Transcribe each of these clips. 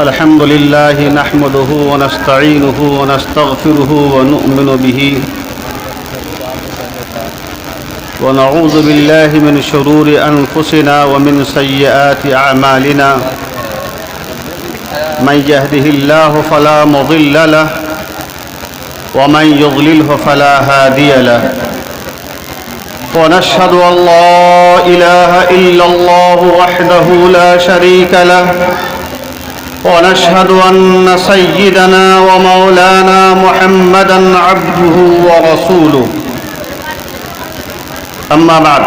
الحمد لله نحمده ونستعينه ونستغفره ونؤمن به ونعوذ بالله من شرور أنفسنا ومن سيئات أعمالنا من يهده الله فلا مضل له ومن يضلله فلا هادي له ونشهد أن لا إله إلا الله وحده لا شريك له ونشهد أن سيدنا ومولانا محمدًا عبده ورسوله أما بعد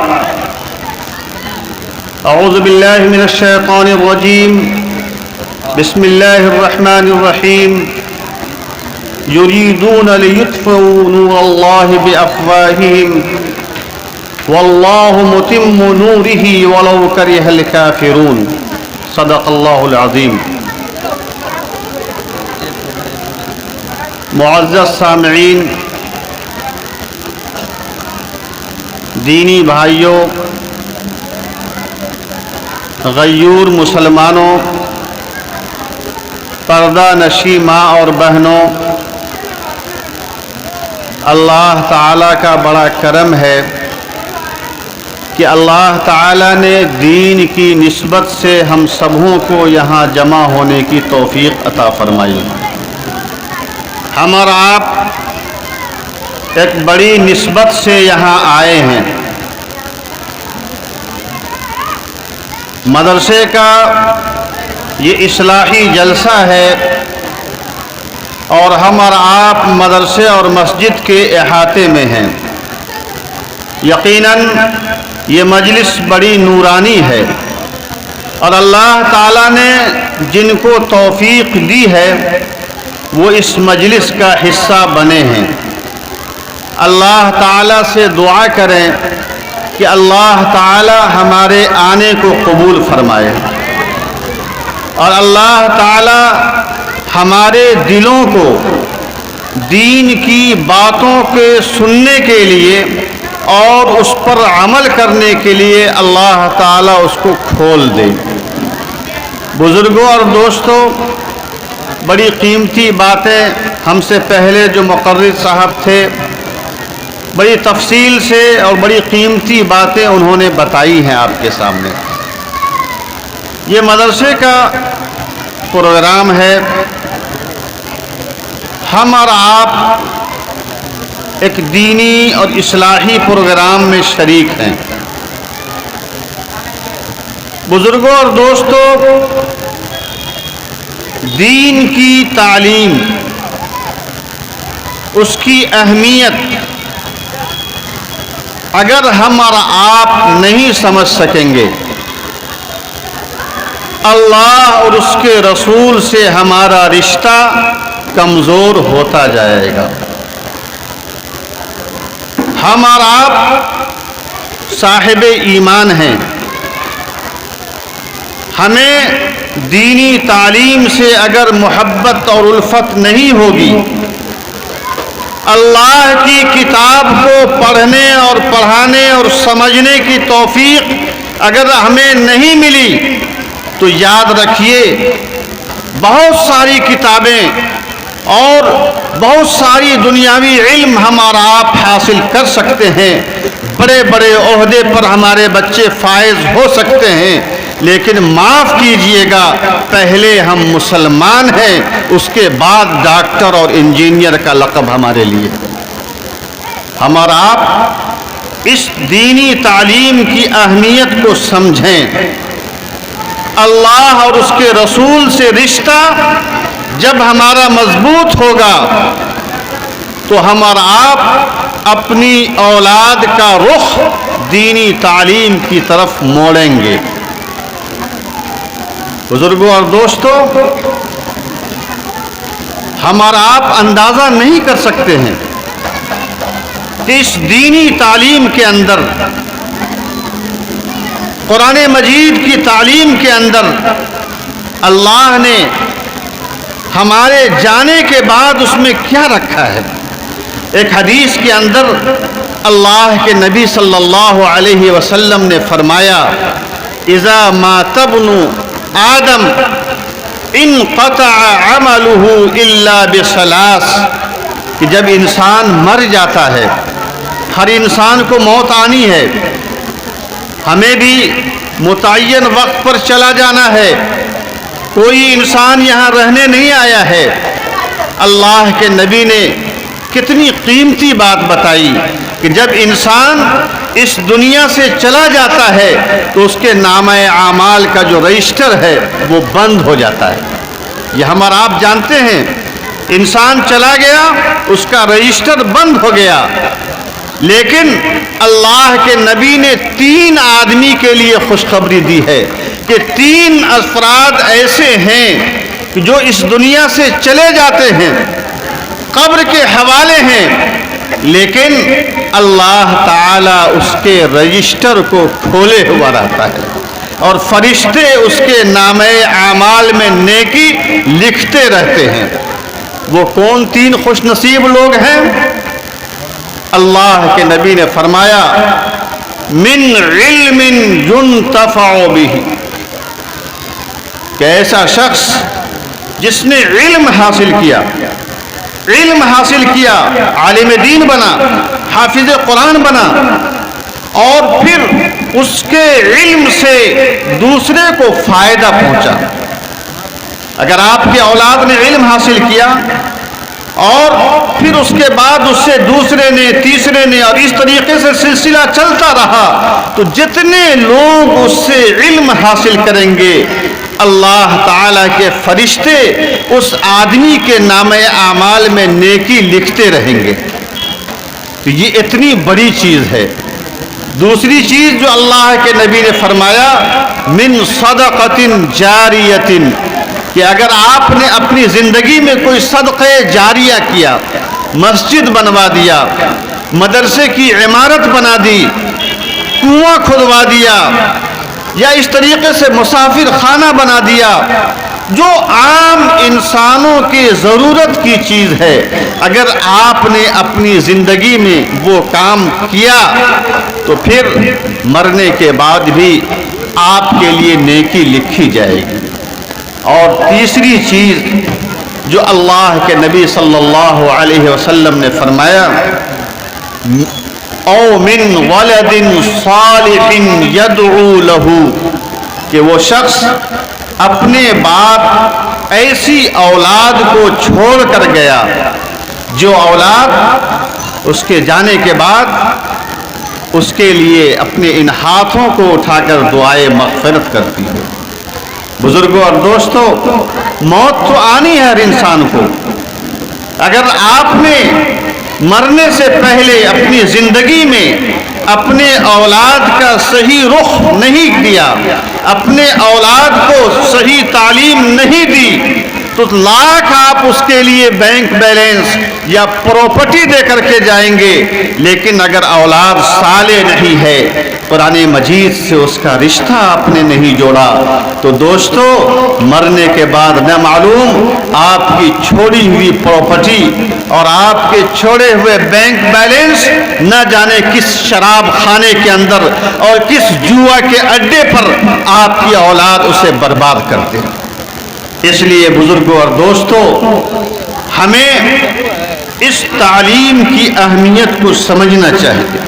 أعوذ بالله من الشيطان الرجيم بسم الله الرحمن الرحيم يريدون ليطفئوا نور الله بأفواههم والله متم نوره ولو كره الكافرون صدق الله العظيم. معزز سامعین، دینی بھائیوں، غیور مسلمانوں، پردہ نشی ماں اور بہنوں، اللہ تعالیٰ کا بڑا کرم ہے کہ اللہ تعالیٰ نے دین کی نسبت سے ہم سبوں کو یہاں جمع ہونے کی توفیق عطا فرمائی. ہم اور آپ ایک بڑی نسبت سے یہاں آئے ہیں. مدرسے کا یہ اصلاحی جلسہ ہے اور ہم اور آپ مدرسے اور مسجد کے احاطے میں ہیں. یقیناً یہ مجلس بڑی نورانی ہے اور اللہ تعالیٰ نے جن کو توفیق دی ہے وہ اس مجلس کا حصہ بنے ہیں. اللہ تعالیٰ سے دعا کریں کہ اللہ تعالیٰ ہمارے آنے کو قبول فرمائے اور اللہ تعالیٰ ہمارے دلوں کو دین کی باتوں کے سننے کے لیے اور اس پر عمل کرنے کے لیے اللہ تعالیٰ اس کو کھول دے. بزرگوں اور دوستوں، بڑی قیمتی باتیں ہم سے پہلے جو مقرر صاحب تھے بڑی تفصیل سے اور بڑی قیمتی باتیں انہوں نے بتائی ہیں آپ کے سامنے. یہ مدرسے کا پروگرام ہے. ہم اور آپ ایک دینی اور اصلاحی پروگرام میں شریک ہیں. بزرگوں اور دوستوں، دین کی تعلیم، اس کی اہمیت اگر ہم اور آپ نہیں سمجھ سکیں گے، اللہ اور اس کے رسول سے ہمارا رشتہ کمزور ہوتا جائے گا. ہم اور آپ صاحب ایمان ہیں. ہمیں دینی تعلیم سے اگر محبت اور الفت نہیں ہوگی، اللہ کی کتاب کو پڑھنے اور پڑھانے اور سمجھنے کی توفیق اگر ہمیں نہیں ملی تو یاد رکھیے بہت ساری کتابیں اور بہت ساری دنیاوی علم ہم اور آپ حاصل کر سکتے ہیں، بڑے بڑے عہدے پر ہمارے بچے فائز ہو سکتے ہیں، لیکن معاف کیجئے گا پہلے ہم مسلمان ہیں، اس کے بعد ڈاکٹر اور انجینئر کا لقب ہمارے لیے. ہم اور آپ اس دینی تعلیم کی اہمیت کو سمجھیں. اللہ اور اس کے رسول سے رشتہ جب ہمارا مضبوط ہوگا تو ہم اور آپ اپنی اولاد کا رخ دینی تعلیم کی طرف موڑیں گے. بزرگوں اور دوستوں، ہم اور آپ اندازہ نہیں کر سکتے ہیں کہ اس دینی تعلیم کے اندر، قرآن مجید کی تعلیم کے اندر اللہ نے ہمارے جانے کے بعد اس میں کیا رکھا ہے. ایک حدیث کے اندر اللہ کے نبی صلی اللہ علیہ وسلم نے فرمایا، اذا مات ابن آدم انقطع عمله الا بثلاث، کہ جب انسان مر جاتا ہے، ہر انسان کو موت آنی ہے، ہمیں بھی متعین وقت پر چلا جانا ہے، کوئی انسان یہاں رہنے نہیں آیا ہے۔ اللہ کے نبی نے کتنی قیمتی بات بتائی کہ جب انسان اس دنیا سے چلا جاتا ہے تو اس کے نامہ اعمال کا جو رجسٹر ہے وہ بند ہو جاتا ہے۔ یہ ہم اور آپ جانتے ہیں، انسان چلا گیا، اس کا رجسٹر بند ہو گیا، لیکن اللہ کے نبی نے 3 آدمی کے لیے خوشخبری دی ہے کہ 3 افراد ایسے ہیں کہ جو اس دنیا سے چلے جاتے ہیں، قبر کے حوالے ہیں، لیکن اللہ تعالی اس کے رجسٹر کو کھولے ہوا رہتا ہے اور فرشتے اس کے نامہ اعمال میں نیکی لکھتے رہتے ہیں۔ وہ کون 3 خوش نصیب لوگ ہیں؟ اللہ کے نبی نے فرمایا من علم ينتفع به، کہ ایسا شخص جس نے علم حاصل کیا، عالم دین بنا، حافظ قرآن بنا، اور پھر اس کے علم سے دوسرے کو فائدہ پہنچا۔ اگر آپ کی اولاد نے علم حاصل کیا اور پھر اس کے بعد اس سے دوسرے نے، تیسرے نے، اور اس طریقے سے سلسلہ چلتا رہا، تو جتنے لوگ اس سے علم حاصل کریں گے، اللہ تعالیٰ کے فرشتے اس آدمی کے نامہ اعمال میں نیکی لکھتے رہیں گے۔ تو یہ اتنی بڑی چیز ہے۔ دوسری چیز جو اللہ کے نبی نے فرمایا من صدقۃ جاریۃ، کہ اگر آپ نے اپنی زندگی میں کوئی صدقہ جاریہ کیا، مسجد بنوا دیا، مدرسے کی عمارت بنا دی، کنواں کھدوا دیا، یا اس طریقے سے مسافر خانہ بنا دیا، جو عام انسانوں کی ضرورت کی چیز ہے، اگر آپ نے اپنی زندگی میں وہ کام کیا تو پھر مرنے کے بعد بھی آپ کے لیے نیکی لکھی جائے گی۔ اور تیسری چیز جو اللہ کے نبی صلی اللہ علیہ وسلم نے فرمایا او من ولد صالح یدعو له، کہ وہ شخص اپنے بعد ایسی اولاد کو چھوڑ کر گیا جو اولاد اس کے جانے کے بعد اس کے لیے اپنے ان ہاتھوں کو اٹھا کر دعائے مغفرت کرتی ہے۔ بزرگوں اور دوستوں، موت تو آنی ہے ہر انسان کو۔ اگر آپ نے مرنے سے پہلے اپنی زندگی میں اپنے اولاد کا صحیح رخ نہیں دیا، اپنے اولاد کو صحیح تعلیم نہیں دی، تو لاکھ آپ اس کے لیے بینک بیلنس یا پراپرٹی دے کر کے جائیں گے، لیکن اگر اولاد صالح نہیں ہے، قرآن مجید سے اس کا رشتہ آپ نے نہیں جوڑا، تو دوستو مرنے کے بعد نہ معلوم آپ کی چھوڑی ہوئی پراپرٹی اور آپ کے چھوڑے ہوئے بینک بیلنس نہ جانے کس شراب خانے کے اندر اور کس جوا کے اڈے پر آپ کی اولاد اسے برباد کرتے ہیں۔ اس لیے بزرگوں اور دوستوں، ہمیں اس تعلیم کی اہمیت کو سمجھنا چاہیے۔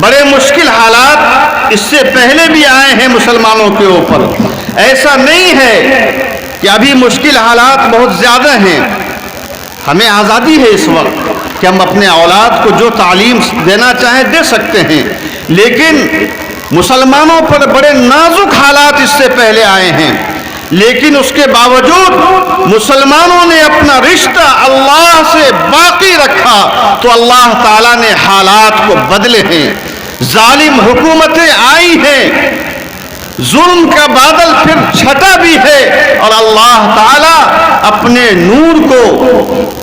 بڑے مشکل حالات اس سے پہلے بھی آئے ہیں مسلمانوں کے اوپر، ایسا نہیں ہے کہ ابھی مشکل حالات بہت زیادہ ہیں۔ ہمیں آزادی ہے اس وقت کہ ہم اپنے اولاد کو جو تعلیم دینا چاہیں دے سکتے ہیں، لیکن مسلمانوں پر بڑے نازک حالات اس سے پہلے آئے ہیں، لیکن اس کے باوجود مسلمانوں نے اپنا رشتہ اللہ سے باقی رکھا تو اللہ تعالیٰ نے حالات کو بدلے ہیں۔ ظالم حکومتیں آئی ہیں، ظلم کا بادل پھر چھٹا بھی ہے، اور اللہ تعالیٰ اپنے نور کو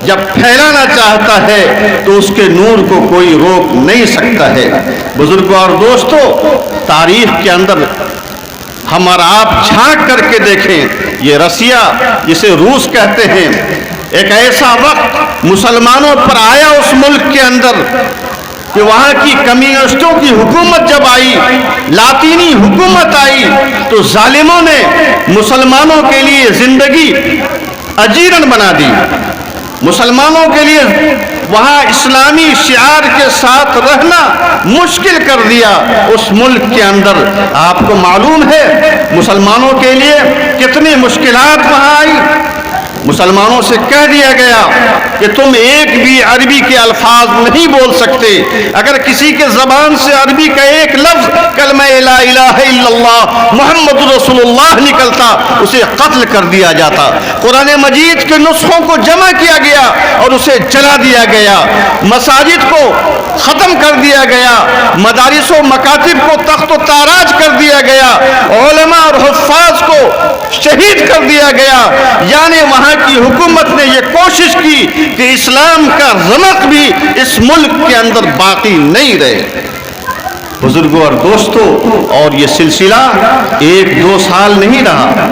جب پھیلانا چاہتا ہے تو اس کے نور کو کوئی روک نہیں سکتا ہے۔ بزرگوں اور دوستوں، تاریخ کے اندر ہم اور آپ جھانک کر کے دیکھیں، یہ رسیا جسے روس کہتے ہیں، ایک ایسا وقت مسلمانوں پر آیا اس ملک کے اندر کہ وہاں کی کمیونسٹوں کی حکومت جب آئی، لاطینی حکومت آئی، تو ظالموں نے مسلمانوں کے لیے زندگی اجیرن بنا دی، مسلمانوں کے لیے وہاں اسلامی شعار کے ساتھ رہنا مشکل کر دیا اس ملک کے اندر۔ آپ کو معلوم ہے مسلمانوں کے لیے کتنی مشکلات وہاں آئی۔ مسلمانوں سے کہہ دیا گیا کہ تم ایک بھی عربی کے الفاظ نہیں بول سکتے، اگر کسی کے زبان سے عربی کا ایک لفظ کلمہ لا الہ الا اللہ محمد رسول اللہ نکلتا اسے قتل کر دیا جاتا۔ قرآن مجید کے نسخوں کو جمع کیا گیا اور اسے جلا دیا گیا، مساجد کو ختم کر دیا گیا، مدارس و مکاتب کو تخت و تاراج کر دیا گیا، علماء اور حفاظ کو شہید کر دیا گیا۔ یعنی وہاں کی حکومت نے یہ کوشش کی کہ اسلام کا رمق بھی اس ملک کے اندر باقی نہیں رہے۔ بزرگوں اور دوستوں، اور یہ سلسلہ 1-2 سال نہیں رہا،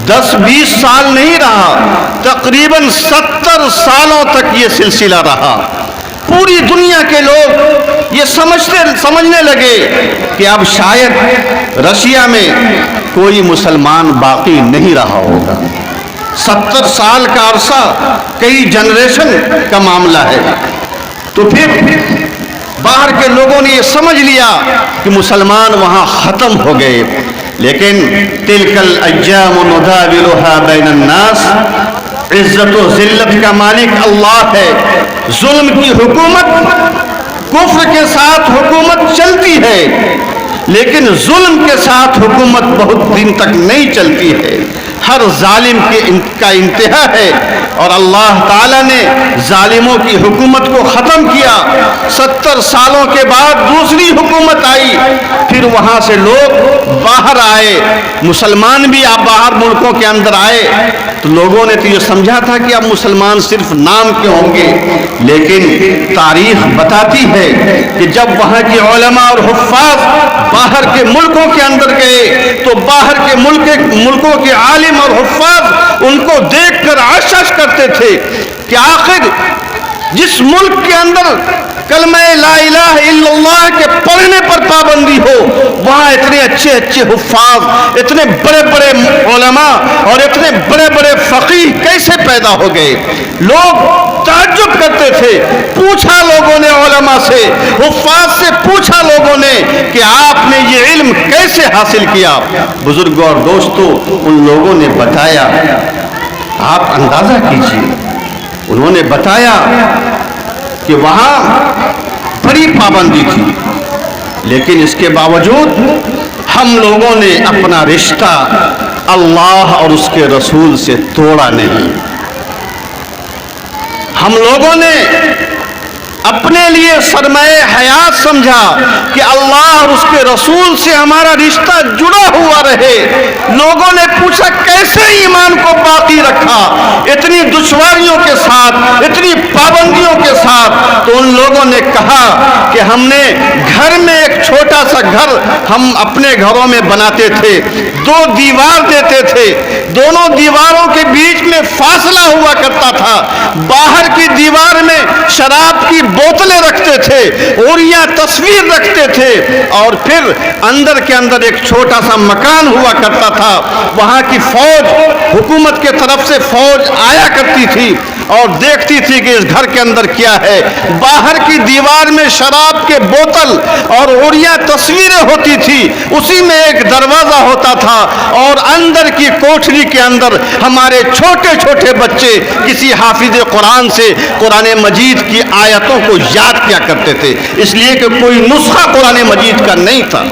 10-20 سال نہیں رہا، تقریباً 70 سالوں تک یہ سلسلہ رہا۔ پوری دنیا کے لوگ یہ سمجھنے لگے کہ اب شاید رشیا میں کوئی مسلمان باقی نہیں رہا ہوگا۔ 70 سال کا عرصہ کئی جنریشن کا معاملہ ہے۔ تو پھر باہر کے لوگوں نے یہ سمجھ لیا کہ مسلمان وہاں ختم ہو گئے، لیکن تلک الایام نداولها بین الناس، عزت و ذلت کا مالک اللہ ہے۔ ظلم کی حکومت، کفر کے ساتھ حکومت چلتی ہے، لیکن ظلم کے ساتھ حکومت بہت دن تک نہیں چلتی ہے۔ ہر ظالم کا انتہا ہے، اور اللہ تعالیٰ نے ظالموں کی حکومت کو ختم کیا۔ 70 سالوں کے بعد دوسری حکومت آئی، پھر وہاں سے لوگ باہر آئے، مسلمان بھی آپ باہر ملکوں کے اندر آئے، تو لوگوں نے تو یہ سمجھا تھا کہ اب مسلمان صرف نام کے ہوں گے، لیکن تاریخ بتاتی ہے کہ جب وہاں کے علماء اور حفاظ باہر کے ملکوں کے اندر گئے تو باہر کے ملکوں کے عالم اور حفاظ ان کو دیکھ کر عشش کرتے تھے کہ آخر جس ملک کے اندر کلمہ لا الہ الا اللہ کے پڑھنے پر پابندی ہو، وہاں اتنے اچھے اچھے حفاظ، اتنے بڑے بڑے علماء اور اتنے بڑے بڑے فقیہ کیسے پیدا ہو گئے؟ لوگ تعجب کرتے تھے۔ پوچھا لوگوں نے علماء سے، حفاظ سے پوچھا لوگوں نے کہ آپ نے یہ علم کیسے حاصل کیا؟ بزرگوں اور دوستوں، ان لوگوں نے بتایا، آپ اندازہ کیجئے، انہوں نے بتایا کہ وہاں بڑی پابندی تھی، لیکن اس کے باوجود ہم لوگوں نے اپنا رشتہ اللہ اور اس کے رسول سے توڑا نہیں۔ ہم لوگوں نے اپنے لیے سرمایہ حیات سمجھا کہ اللہ اور اس کے رسول سے ہمارا رشتہ جڑا ہوا رہے۔ لوگوں نے پوچھا کیسے ایمان کو باقی رکھا اتنی دشواریوں کے ساتھ، اتنی پابندیوں کے ساتھ؟ تو ان لوگوں نے کہا کہ ہم نے گھر میں ایک چھوٹا سا گھر ہم اپنے گھروں میں بناتے تھے، 2 دیوار دیتے تھے، دونوں دیواروں کے بیچ میں فاصلہ ہوا کرتا تھا، باہر کی دیوار میں شراب کی بوتلیں رکھتے تھے اور یا تصویر رکھتے تھے، اور پھر اندر کے اندر ایک چھوٹا سا مکان ہوا کرتا تھا۔ وہاں کی فوج، حکومت کے طرف سے فوج آیا کرتی تھی اور دیکھتی تھی کہ اس گھر کے اندر کیا ہے۔ باہر کی دیوار میں شراب کے بوتل اور اوریا تصویریں ہوتی تھی، اسی میں ایک دروازہ ہوتا تھا، اور اندر کی کوٹھری کے اندر ہمارے چھوٹے چھوٹے بچے کسی حافظ قرآن سے قرآن مجید کی آیتوں کو یاد کیا کرتے تھے، اس لیے کہ کوئی نسخہ قرآن مجید کا نہیں تھا۔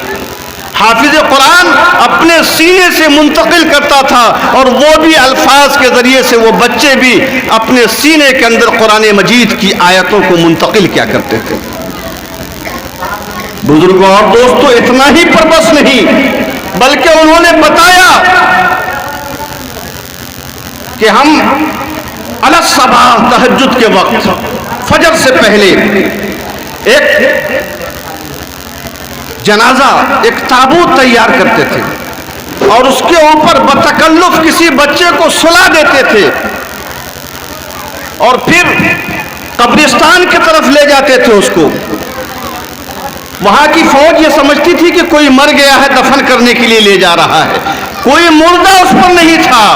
حافظ قرآن اپنے سینے سے منتقل کرتا تھا، اور وہ بھی الفاظ کے ذریعے سے وہ بچے بھی اپنے سینے کے اندر قرآن مجید کی آیتوں کو منتقل کیا کرتے تھے۔ بزرگوں اور دوستوں، اتنا ہی پر بس نہیں، بلکہ انہوں نے بتایا کہ ہم الصبح تہجد کے وقت فجر سے پہلے ایک جنازہ، ایک تابوت تیار کرتے تھے، اور اس کے اوپر بتکلف کسی بچے کو سلا دیتے تھے، اور پھر قبرستان کی طرف لے جاتے تھے اس کو، وہاں کی فوج یہ سمجھتی تھی کہ کوئی مر گیا ہے دفن کرنے کے لیے لے جا رہا ہے، کوئی مردہ اس پر نہیں تھا،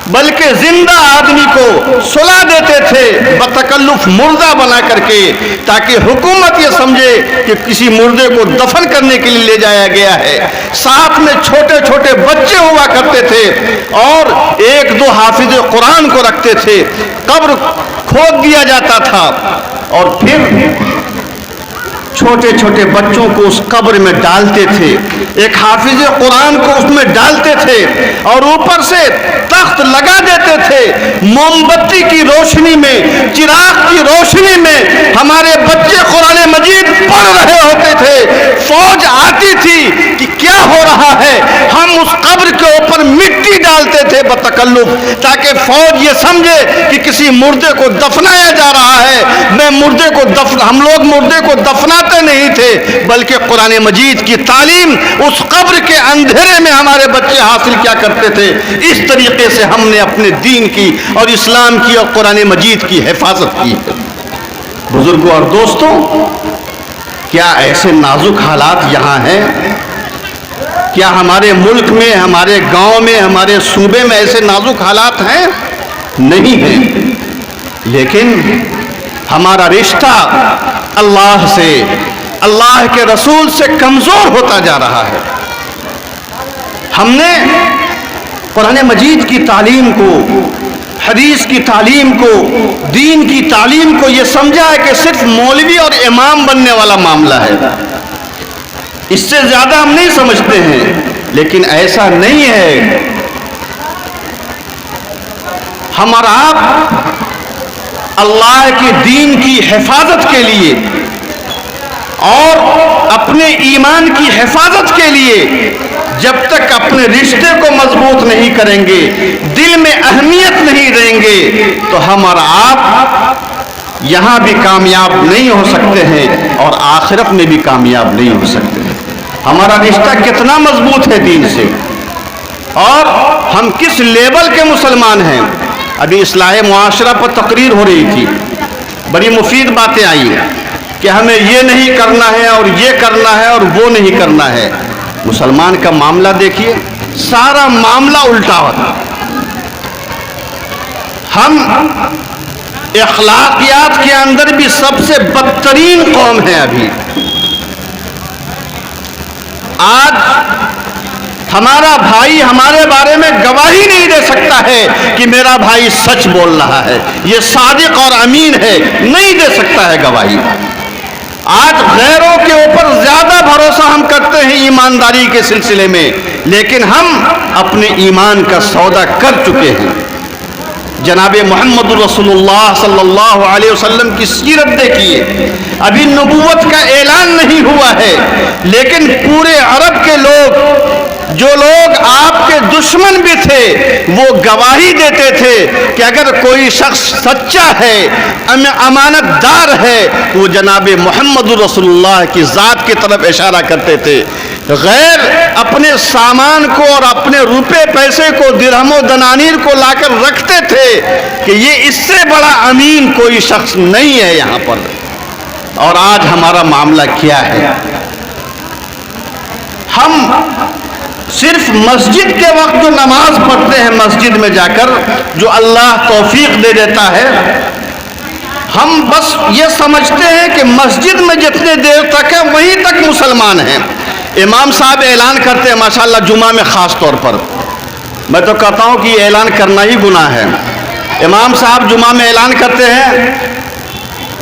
بلکہ زندہ آدمی کو سلا دیتے تھے بتکلف مردہ بنا کر کے، تاکہ حکومت یہ سمجھے کہ کسی مردے کو دفن کرنے کے لیے لے جایا گیا ہے۔ ساتھ میں چھوٹے چھوٹے بچے ہوا کرتے تھے اور ایک دو حافظ قرآن کو رکھتے تھے، قبر کھود دیا جاتا تھا اور پھر چھوٹے چھوٹے بچوں کو اس قبر میں ڈالتے تھے، ایک حافظ قرآن کو اس میں ڈالتے تھے اور اوپر سے تخت لگا دیتے تھے۔ موم بتی کی روشنی میں، چراغ کی روشنی میں ہمارے بچے قرآن مجید پڑھ رہے ہوتے تھے۔ فوج آتی تھی کہ کیا ہو رہا ہے، ہم اس قبر کے اوپر مٹی ڈالتے تھے بتکلف، تاکہ فوج یہ سمجھے کہ کسی مردے کو دفنایا جا رہا ہے۔ ہم لوگ مردے کو دفناتے نہیں تھے، بلکہ قرآن مجید کی تعلیم اس قبر کے اندھیرے میں ہمارے بچے حاصل کیا کرتے تھے۔ اس طریقے سے ہم نے اپنے دین کی اور اسلام کی اور قرآن مجید کی حفاظت کی ہے۔ بزرگوں اور دوستوں، کیا ایسے نازک حالات یہاں ہیں؟ کیا ہمارے ملک میں، ہمارے گاؤں میں، ہمارے صوبے میں ایسے نازک حالات ہیں؟ نہیں ہیں، لیکن ہمارا رشتہ اللہ سے، اللہ کے رسول سے کمزور ہوتا جا رہا ہے۔ ہم نے قرآن مجید کی تعلیم کو، حدیث کی تعلیم کو، دین کی تعلیم کو یہ سمجھا ہے کہ صرف مولوی اور امام بننے والا معاملہ ہے، اس سے زیادہ ہم نہیں سمجھتے ہیں، لیکن ایسا نہیں ہے۔ ہم اور آپ اللہ کے دین کی حفاظت کے لیے اور اپنے ایمان کی حفاظت کے لیے جب تک اپنے رشتے کو مضبوط نہیں کریں گے، دل میں اہمیت نہیں دیں گے، تو ہم اور آپ یہاں بھی کامیاب نہیں ہو سکتے ہیں اور آخرت میں بھی کامیاب نہیں ہو سکتے ہیں۔ ہمارا رشتہ کتنا مضبوط ہے دین سے، اور ہم کس لیول کے مسلمان ہیں۔ ابھی اصلاح معاشرہ پر تقریر ہو رہی تھی، بڑی مفید باتیں آئی کہ ہمیں یہ نہیں کرنا ہے اور یہ کرنا ہے اور وہ نہیں کرنا ہے۔ مسلمان کا معاملہ دیکھیے، سارا معاملہ الٹا ہوتا۔ ہم اخلاقیات کے اندر بھی سب سے بدترین قوم ہے۔ ابھی آج ہمارا بھائی ہمارے بارے میں گواہی نہیں دے سکتا ہے کہ میرا بھائی سچ بول رہا ہے، یہ صادق اور امین ہے، نہیں دے سکتا ہے گواہی۔ آج غیروں کے اوپر زیادہ بھروسہ ہم کرتے ہیں ایمانداری کے سلسلے میں، لیکن ہم اپنے ایمان کا سودا کر چکے ہیں۔ جناب محمد رسول اللہ صلی اللہ علیہ وسلم کی سیرت دیکھیے، ابھی نبوت کا اعلان نہیں ہوا ہے، لیکن پورے عرب کے لوگ، جو لوگ آپ کے دشمن بھی تھے، وہ گواہی دیتے تھے کہ اگر کوئی شخص سچا ہے، امانت دار ہے، تو وہ جناب محمد رسول اللہ کی ذات کی طرف اشارہ کرتے تھے۔ غیر اپنے سامان کو اور اپنے روپے پیسے کو، درہم و دنانیر کو لا کر رکھتے تھے کہ یہ اس سے بڑا امین کوئی شخص نہیں ہے یہاں پر۔ اور آج ہمارا معاملہ کیا ہے؟ ہم صرف مسجد کے وقت جو نماز پڑھتے ہیں مسجد میں جا کر، جو اللہ توفیق دے دیتا ہے، ہم بس یہ سمجھتے ہیں کہ مسجد میں جتنے دیر تک ہے وہیں تک مسلمان ہیں۔ امام صاحب اعلان کرتے ہیں، ماشاءاللہ جمعہ میں خاص طور پر، میں تو کہتا ہوں کہ یہ اعلان کرنا ہی گناہ ہے۔ امام صاحب جمعہ میں اعلان کرتے ہیں،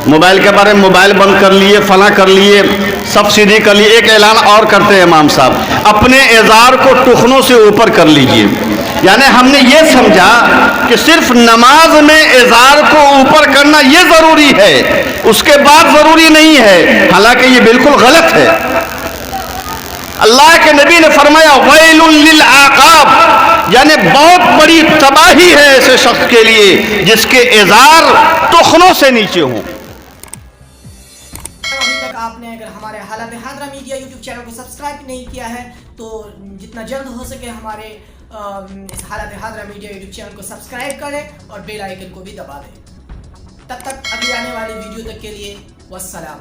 موبائل کے بارے میں موبائل بند کر لیے، فلاں کر لیے، سبسڈی کر لیے۔ ایک اعلان اور کرتے ہیں امام صاحب، اپنے ازار کو ٹخنوں سے اوپر کر لیجئے۔ یعنی ہم نے یہ سمجھا کہ صرف نماز میں ازار کو اوپر کرنا یہ ضروری ہے، اس کے بعد ضروری نہیں ہے، حالانکہ یہ بالکل غلط ہے۔ اللہ کے نبی نے فرمایا ویل للعقاب، یعنی بہت بڑی تباہی ہے ایسے شخص کے لیے جس کے ازار ٹخنوں سے نیچے ہوں۔ آپ نے اگر ہمارے حالات حاضرہ میڈیا یوٹیوب چینل کو سبسکرائب نہیں کیا ہے تو جتنا جلد ہو سکے ہمارے اس حالات حاضرہ میڈیا یوٹیوب چینل کو سبسکرائب کریں اور بیل آئیکن کو بھی دبا دیں۔ تب تک اگلی آنے والی ویڈیو تک کے لیے والسلام۔